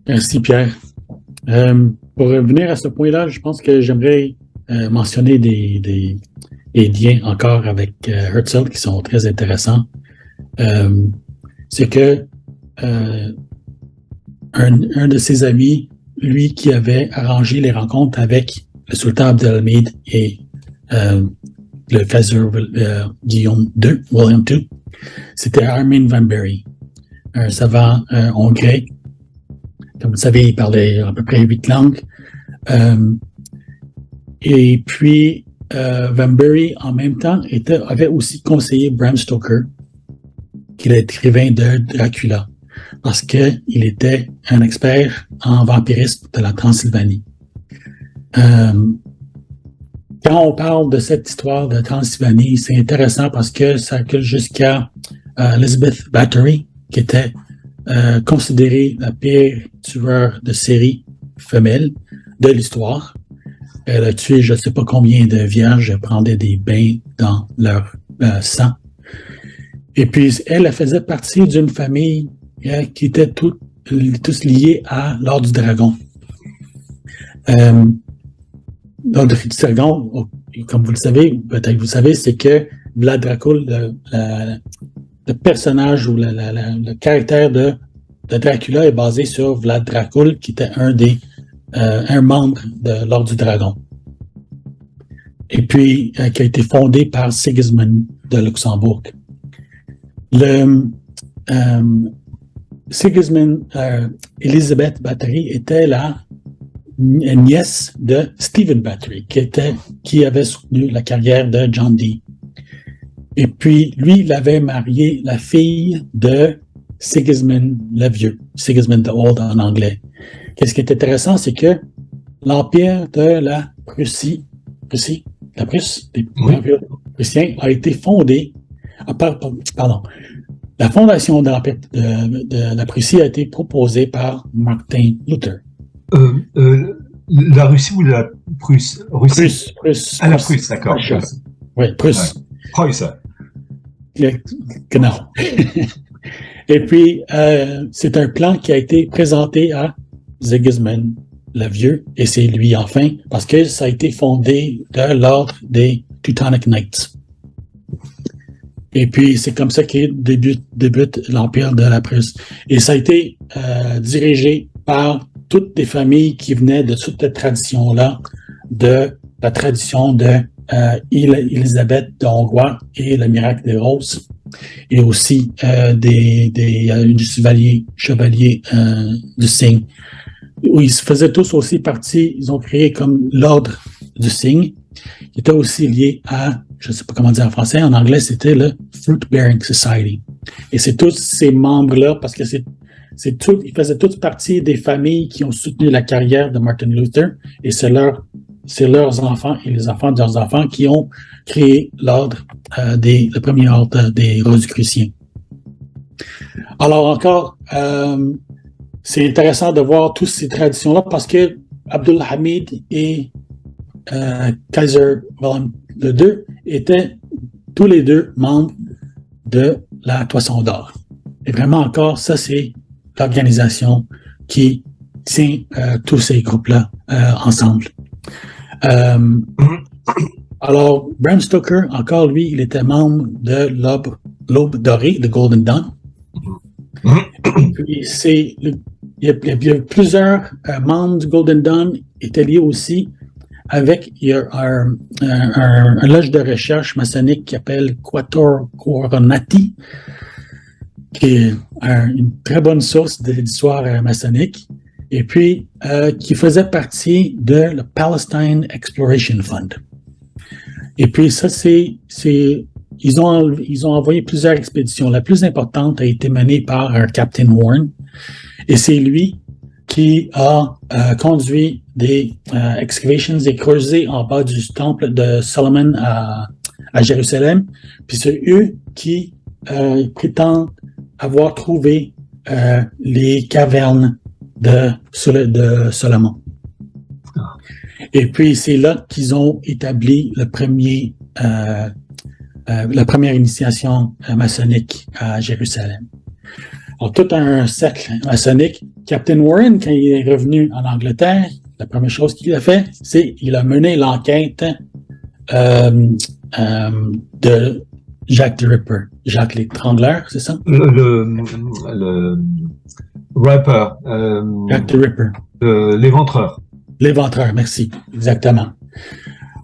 Merci, Pierre. Pour revenir à ce point-là, je pense que j'aimerais mentionner des liens encore avec Herzl qui sont très intéressants. C'est que un de ses amis, lui qui avait arrangé les rencontres avec le sultan Abdelhamid et le Kaiser Guillaume II, William II, c'était Armin van Bury, un savant hongrois. Comme vous savez, il parlait à peu près 8 langues. Et puis, Van Bury, en même temps, avait aussi conseillé Bram Stoker, qui est l'écrivain de Dracula, parce qu'il était un expert en vampirisme de la Transylvanie. Quand on parle de cette histoire de Transylvanie, c'est intéressant parce que ça recule jusqu'à Elizabeth Bathory, qui était considérée la pire tueur de série femelle de l'histoire. Elle a tué je ne sais pas combien de vierges, elle prenait des bains dans leur sang. Et puis, elle faisait partie d'une famille qui était tous liés à l'Ordre du Dragon. L'Ordre du Dragon, comme vous le savez, peut-être que vous savez, c'est que Vlad Dracul, le personnage ou le caractère de Dracula est basé sur Vlad Dracul, qui était un membre de l'Ordre du Dragon. Et puis, qui a été fondé par Sigismund de Luxembourg. Elizabeth Bathory était la nièce de Stephen Bathory, qui avait soutenu la carrière de John Dee. Et puis, lui, il avait marié la fille de Sigismund le Vieux, Sigismund the Old en anglais. Qu'est-ce qui est intéressant, c'est que l'empire de la Prussie, la Prusse, des Prussiens, a été fondé, la fondation de l'empire de la Prussie a été proposée par Martin Luther. La Russie ou la Prusse? Prusse. Ah, la Prusse, d'accord. Oui, Prusse. Prusse. Genau. Et puis, c'est un plan qui a été présenté à Sigismund le Vieux, et c'est lui enfin, parce que ça a été fondé de l'ordre des Teutonic Knights. Et puis, c'est comme ça qu'est débute l'Empire de la Prusse. Et ça a été dirigé par toutes les familles qui venaient de toute cette tradition-là, de la tradition de Élisabeth de Hongrois et le miracle des Roses, et aussi du chevalier du cygne. Où ils faisaient tous aussi partie, ils ont créé comme l'ordre du cygne, qui était aussi lié à, je ne sais pas comment dire en français, en anglais c'était le Fruit Bearing Society. Et c'est tous ces membres-là, parce que ils faisaient tous partie des familles qui ont soutenu la carrière de Martin Luther, et c'est leurs enfants et les enfants de leurs enfants qui ont créé l'ordre, le premier ordre des Rosicruciens. Alors encore, c'est intéressant de voir toutes ces traditions-là parce que Abdulhamid et Kaiser Wilhelm II étaient tous les deux membres de la Toison d'Or. Et vraiment encore, ça c'est l'organisation qui tient tous ces groupes-là ensemble. Alors, Bram Stoker, encore lui, il était membre de l'Aube dorée, le Golden Dawn. Et puis, il y a plusieurs membres du Golden Dawn étaient liés aussi avec un loge de recherche maçonnique qui s'appelle Quattuor Coronati, qui est une très bonne source de l'histoire maçonnique, et puis qui faisait partie de le Palestine Exploration Fund. Et puis ça, ils ont envoyé plusieurs expéditions. La plus importante a été menée par un Captain Warren, et c'est lui qui a conduit des excavations, des creusets en bas du temple de Solomon à Jérusalem. Puis c'est eux qui prétendent avoir trouvé les cavernes de Solomon. Et puis c'est là qu'ils ont établi la première initiation maçonnique à Jérusalem. Alors, tout un cercle maçonnique Captain Warren, quand il est revenu en Angleterre, la première chose qu'il a fait, c'est qu'il a mené l'enquête de Jack the Ripper. Jacques l'Étrangleur, c'est ça? Le rapper, Jack the Ripper. l'éventreur. L'éventreur, merci. Exactement.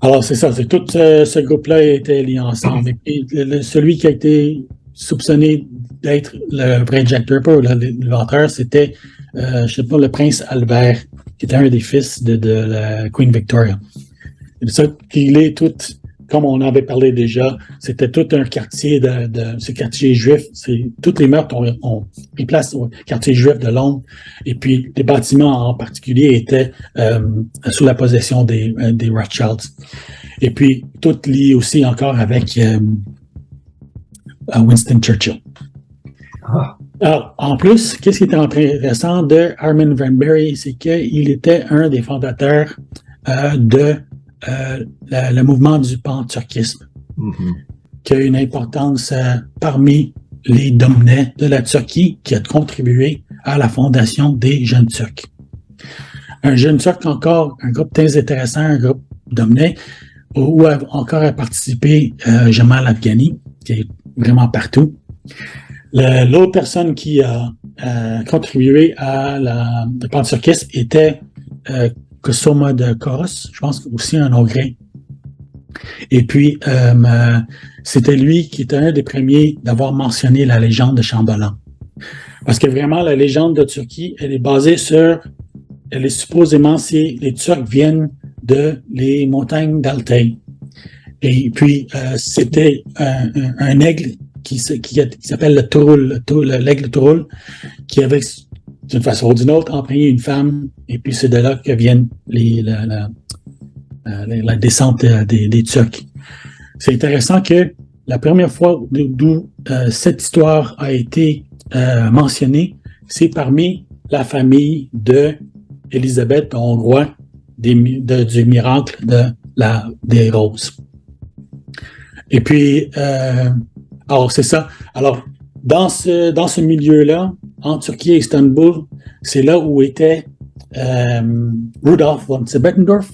Alors, c'est ça. C'est tout ce groupe-là était lié ensemble. Et puis, celui qui a été soupçonné d'être le vrai Jack the Ripper, l'éventreur, c'était, je sais pas, le prince Albert, qui était un des fils de la Queen Victoria. C'est ça qu'il est tout, comme on avait parlé déjà, c'était tout un quartier de ce quartier juif. Toutes les meurtres ont pris place au quartier juif de Londres. Et puis, les bâtiments en particulier étaient sous la possession des Rothschilds. Et puis, tout lié aussi encore avec Winston Churchill. Ah. Alors, en plus, qu'est-ce qui était intéressant de Armin van Bury, c'est qu'il était un des fondateurs le mouvement du pan-turquisme, qui a une importance parmi les dominés de la Turquie, qui a contribué à la fondation des Jeunes Turcs. Un Jeune Turc, encore un groupe très intéressant, un groupe dominé, où encore a participé Jamal Afghani, qui est vraiment partout. L'autre personne qui a contribué à le pan-turquisme était Kosoma de Koros, je pense aussi un Hongré. Et puis, c'était lui qui était un des premiers d'avoir mentionné la légende de Shambhala. Parce que vraiment, la légende de Turquie, elle est supposément, si les Turcs viennent de les montagnes d'Altaï. Et puis, c'était un aigle qui s'appelle le Turul, l'aigle Turul, qui avait d'une façon ou d'une autre, emprunté une femme, et puis c'est de là que viennent la descente des Turcs. C'est intéressant que la première fois d'où cette histoire a été mentionnée, c'est parmi la famille de Élisabeth Hongrois du miracle des roses. Et puis, alors c'est ça. Alors, dans ce milieu-là, en Turquie et Istanbul, c'est là où était Rudolf von Siebenendorf,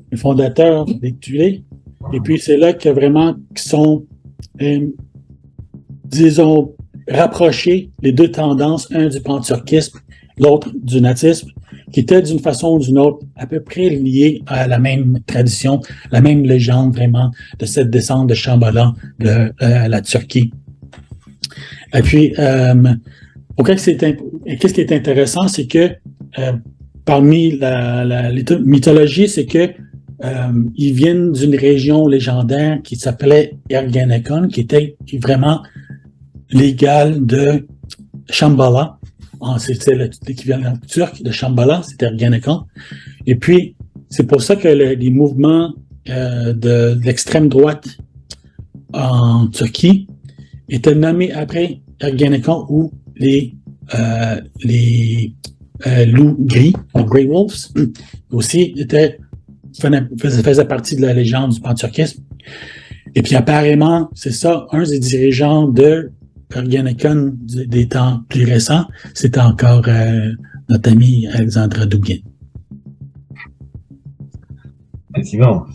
le fondateur des Tuileries. Et puis c'est là que vraiment sont, disons, rapprochés les deux tendances, un du pan-turquisme, l'autre du nazisme, qui étaient d'une façon ou d'une autre à peu près liés à la même tradition, la même légende vraiment de cette descente de Shambhala de la Turquie. Et puis, qu'est-ce qui est intéressant, c'est que parmi la mythologie, c'est que ils viennent d'une région légendaire qui s'appelait Ergenekon, qui était vraiment l'égal de Shambhala. C'était l'équivalent turc de Shambhala, c'était Ergenekon. Et puis, c'est pour ça que les mouvements de l'extrême droite en Turquie étaient nommés après Ergenekon, où les loups gris, les Grey Wolves, aussi faisaient partie de la légende du pan-turquisme. Et puis apparemment, c'est ça, un des dirigeants de Ergenekon des temps plus récents, c'était encore notre ami Alexandre Dugin. Effectivement.